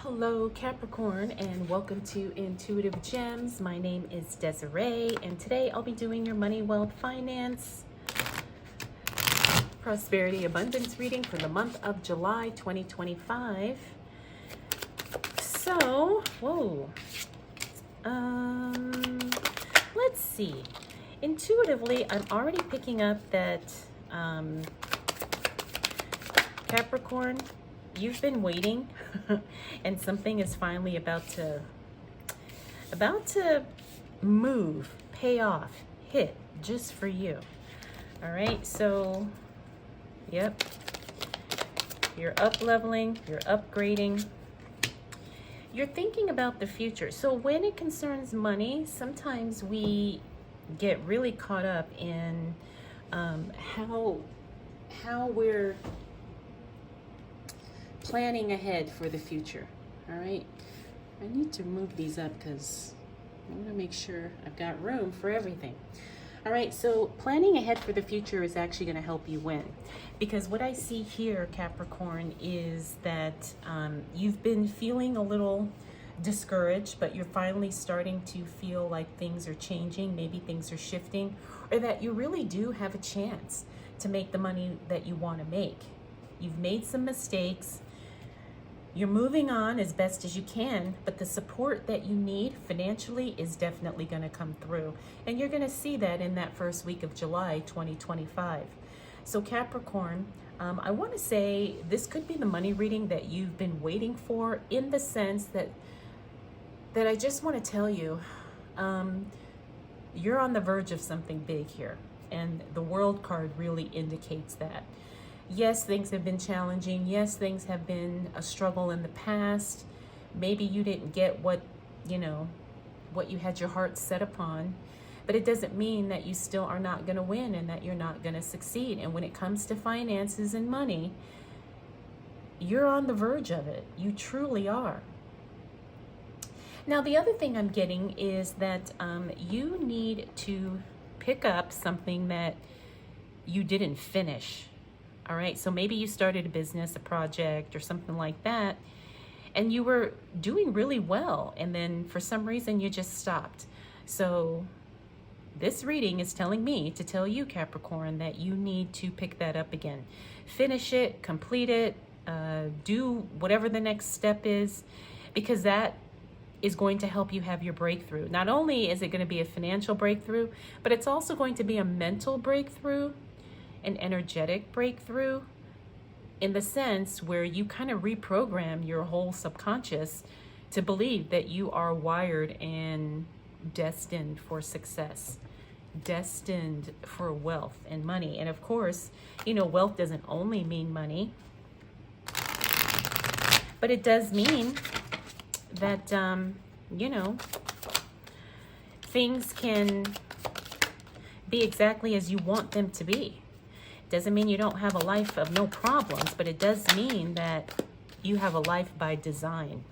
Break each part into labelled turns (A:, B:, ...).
A: Hello Capricorn, and welcome to Intuitive Gems. My name is Desiree, and today I'll be doing your money, wealth, finance, prosperity, abundance reading for the month of July 2025. So, let's see. Intuitively, I'm already picking up that Capricorn, you've been waiting and something is finally about to move, pay off, hit just for you. All right, so yep, you're up leveling, you're upgrading, you're thinking about the future. So when it concerns money, sometimes we get really caught up in how we're planning ahead for the future. All right, I need to move these up because I want to make sure I've got room for everything. All right, so planning ahead for the future is actually going to help you win, because what I see here, Capricorn, is that you've been feeling a little discouraged, but you're finally starting to feel like things are changing, maybe things are shifting, or that you really do have a chance to make the money that you want to make. You've made some mistakes. You're moving on as best as you can, but the support that you need financially is definitely going to come through. And you're going to see that in that first week of July 2025. So Capricorn, I want to say this could be the money reading that you've been waiting for, in the sense that I just want to tell you, you're on the verge of something big here. And the World card really indicates that. Yes, things have been challenging. Yes, things have been a struggle in the past. Maybe you didn't get what you had your heart set upon, but it doesn't mean that you still are not going to win and that you're not going to succeed. And when it comes to finances and money, you're on the verge of it. You truly are. Now, the other thing I'm getting is that you need to pick up something that you didn't finish. All right, so maybe you started a business, a project, or something like that, and you were doing really well, and then for some reason you just stopped. So this reading is telling me to tell you, Capricorn, that you need to pick that up again. Finish it, complete it, do whatever the next step is, because that is going to help you have your breakthrough. Not only is it going to be a financial breakthrough, but it's also going to be a mental breakthrough, an energetic breakthrough, in the sense where you kind of reprogram your whole subconscious to believe that you are wired and destined for success, destined for wealth and money. And of course, wealth doesn't only mean money, but it does mean that, things can be exactly as you want them to be. Doesn't mean you don't have a life of no problems, but it does mean that you have a life by design.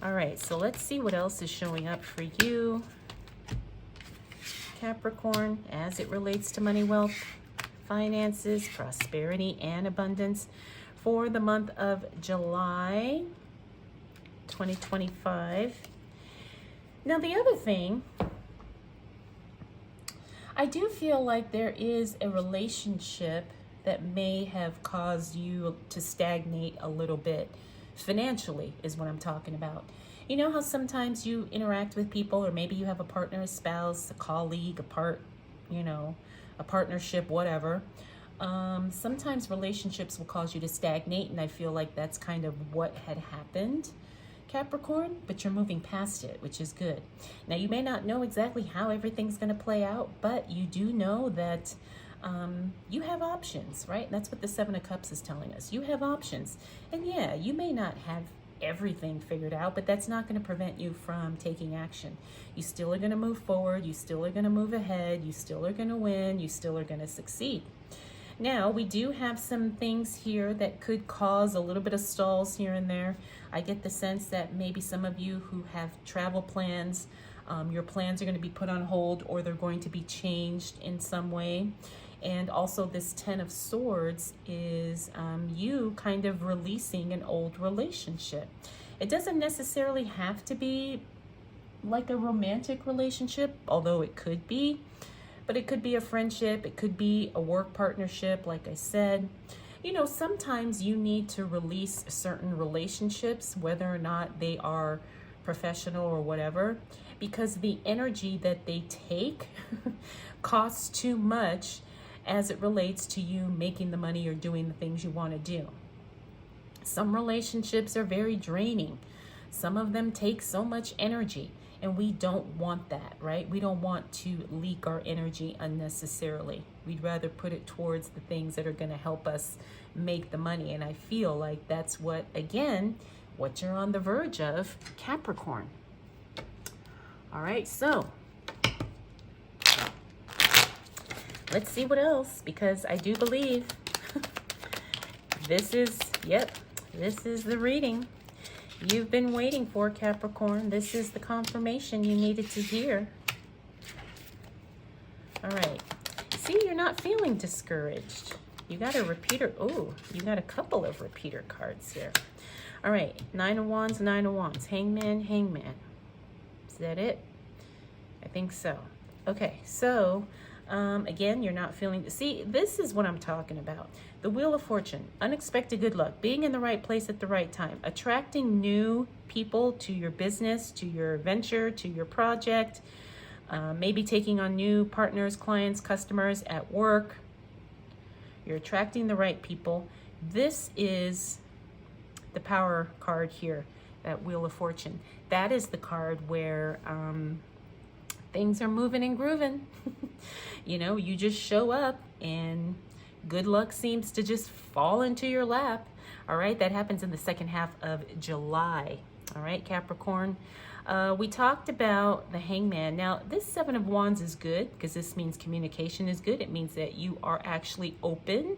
A: All right, so let's see what else is showing up for you, Capricorn, as it relates to money, wealth, finances, prosperity, and abundance for the month of July 2025. Now, the other thing, I do feel like there is a relationship that may have caused you to stagnate a little bit financially, is what I'm talking about. You know how sometimes you interact with people, or maybe you have a partner, a spouse, a colleague, a partnership, whatever. Sometimes relationships will cause you to stagnate, and I feel like that's kind of what had happened, Capricorn, but you're moving past it, which is good. Now, you may not know exactly how everything's going to play out, but you do know that you have options, right? That's what the Seven of Cups is telling us. You have options. And yeah, you may not have everything figured out, but that's not going to prevent you from taking action. You still are going to move forward. You still are going to move ahead. You still are going to win. You still are going to succeed. Now, we do have some things here that could cause a little bit of stalls here and there. I get the sense that maybe some of you who have travel plans, your plans are going to be put on hold, or they're going to be changed in some way. And also this Ten of Swords is you kind of releasing an old relationship. It doesn't necessarily have to be like a romantic relationship, although it could be, but it could be a friendship, it could be a work partnership, like I said. You know, sometimes you need to release certain relationships, whether or not they are professional or whatever, because the energy that they take costs too much as it relates to you making the money or doing the things you want to do. Some relationships are very draining. Some of them take so much energy, and we don't want that, right? We don't want to leak our energy unnecessarily. We'd rather put it towards the things that are going to help us make the money. And I feel like that's what, again, what you're on the verge of, Capricorn. All right, so let's see what else, because I do believe this is, this is the reading you've been waiting for, Capricorn. This is the confirmation you needed to hear. All right. See, you're not feeling discouraged. You got a repeater. Oh, you got a couple of repeater cards here. All right. Nine of Wands, Nine of Wands. Hangman, Hangman. Is that it? I think so. Okay. So, again, you're not feeling... See, this is what I'm talking about. The Wheel of Fortune, unexpected good luck, being in the right place at the right time, attracting new people to your business, to your venture, to your project, maybe taking on new partners, clients, customers at work. You're attracting the right people. This is the Power card here, that Wheel of Fortune. That is the card where things are moving and grooving. You know, you just show up and good luck seems to just fall into your lap. All right, that happens in the second half of July. All right, Capricorn. We talked about the Hangman. Now, this Seven of Wands is good because this means communication is good. It means that you are actually open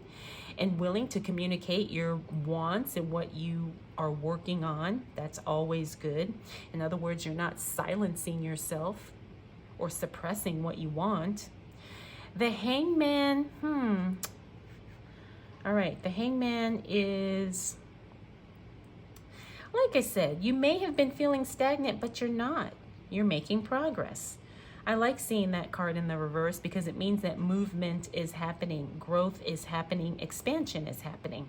A: and willing to communicate your wants and what you are working on. That's always good. In other words, you're not silencing yourself or suppressing what you want. The Hangman, all right, the Hangman is, like I said, you may have been feeling stagnant, but you're not. You're making progress. I like seeing that card in the reverse because it means that movement is happening, growth is happening, expansion is happening.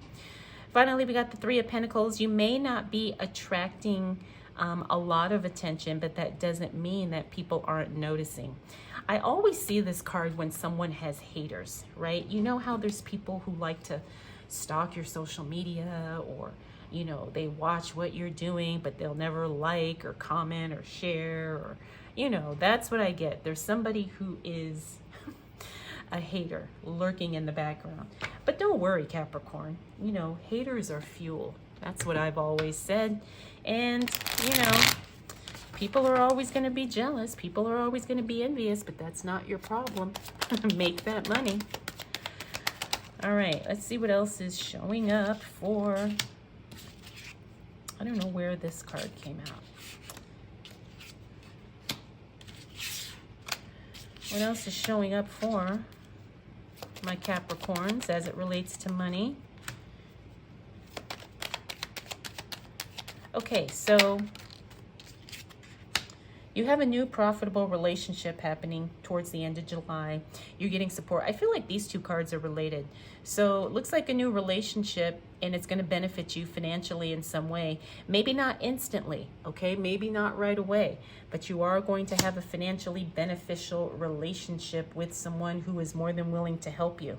A: Finally, we got the Three of Pentacles. You may not be attracting a lot of attention, but that doesn't mean that people aren't noticing. I always see this card when someone has haters, right? You know how there's people who like to stalk your social media, or, you know, they watch what you're doing, but they'll never like or comment or share, or, you know, that's what I get. There's somebody who is a hater lurking in the background. But don't worry, Capricorn. You know, haters are fuel. That's what I've always said. And, you know, people are always going to be jealous. People are always going to be envious, but that's not your problem. Make that money. All right, let's see what else is showing up for... I don't know where this card came out. What else is showing up for my Capricorns as it relates to money? Okay, so you have a new profitable relationship happening towards the end of July. You're getting support. I feel like these two cards are related. So it looks like a new relationship, and it's going to benefit you financially in some way. Maybe not instantly, okay? Maybe not right away, but you are going to have a financially beneficial relationship with someone who is more than willing to help you.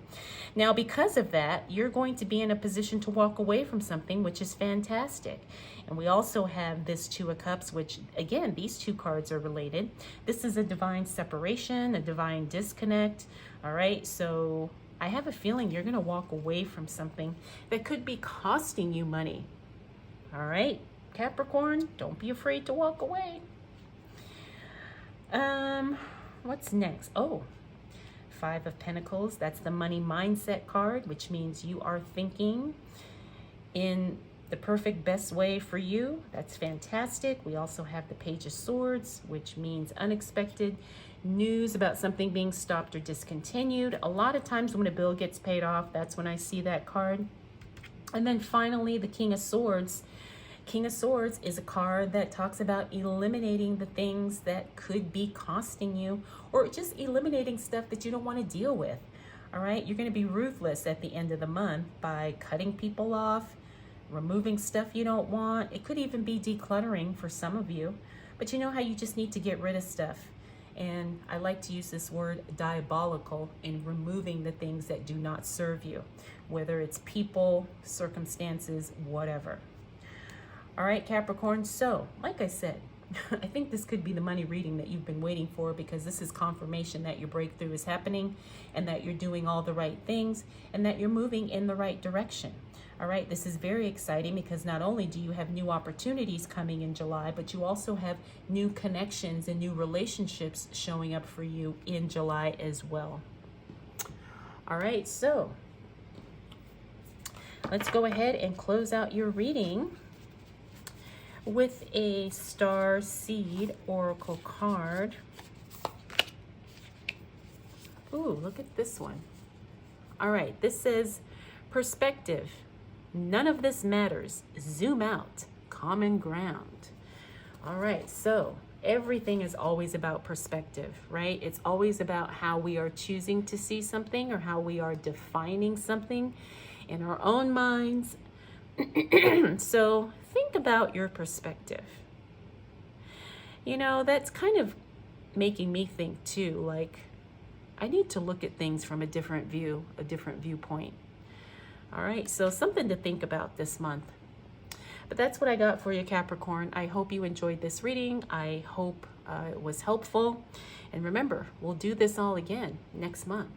A: Now, because of that, you're going to be in a position to walk away from something, which is fantastic. And we also have this Two of Cups, which, again, these two cards are related. This is a divine separation, a divine disconnect, all right? So I have a feeling you're going to walk away from something that could be costing you money, all right? Capricorn, don't be afraid to walk away. What's next? Oh, Five of Pentacles. That's the money mindset card, which means you are thinking in the perfect best way for you. That's fantastic. We also have the Page of Swords, which means unexpected news about something being stopped or discontinued. A lot of times when a bill gets paid off, that's when I see that card. And then finally, the King of Swords. King of Swords is a card that talks about eliminating the things that could be costing you, or just eliminating stuff that you don't want to deal with. All right, you're going to be ruthless at the end of the month by cutting people off, removing stuff you don't want. It could even be decluttering for some of you, but you know how you just need to get rid of stuff. And I like to use this word diabolical in removing the things that do not serve you, whether it's people, circumstances, whatever. All right, Capricorn. So, like I said, I think this could be the money reading that you've been waiting for, because this is confirmation that your breakthrough is happening and that you're doing all the right things and that you're moving in the right direction. All right, this is very exciting because not only do you have new opportunities coming in July, but you also have new connections and new relationships showing up for you in July as well. All right, so let's go ahead and close out your reading with a Star Seed Oracle card. Ooh, look at this one. All right, this says perspective. None of this matters. Zoom out. Common ground. All right, so everything is always about perspective, right? It's always about how we are choosing to see something or how we are defining something in our own minds. So think about your perspective. You know, that's kind of making me think too, like, I need to look at things from a different view, a different viewpoint. All right, so something to think about this month. But that's what I got for you, Capricorn. I hope you enjoyed this reading. I hope it was helpful. And remember, we'll do this all again next month.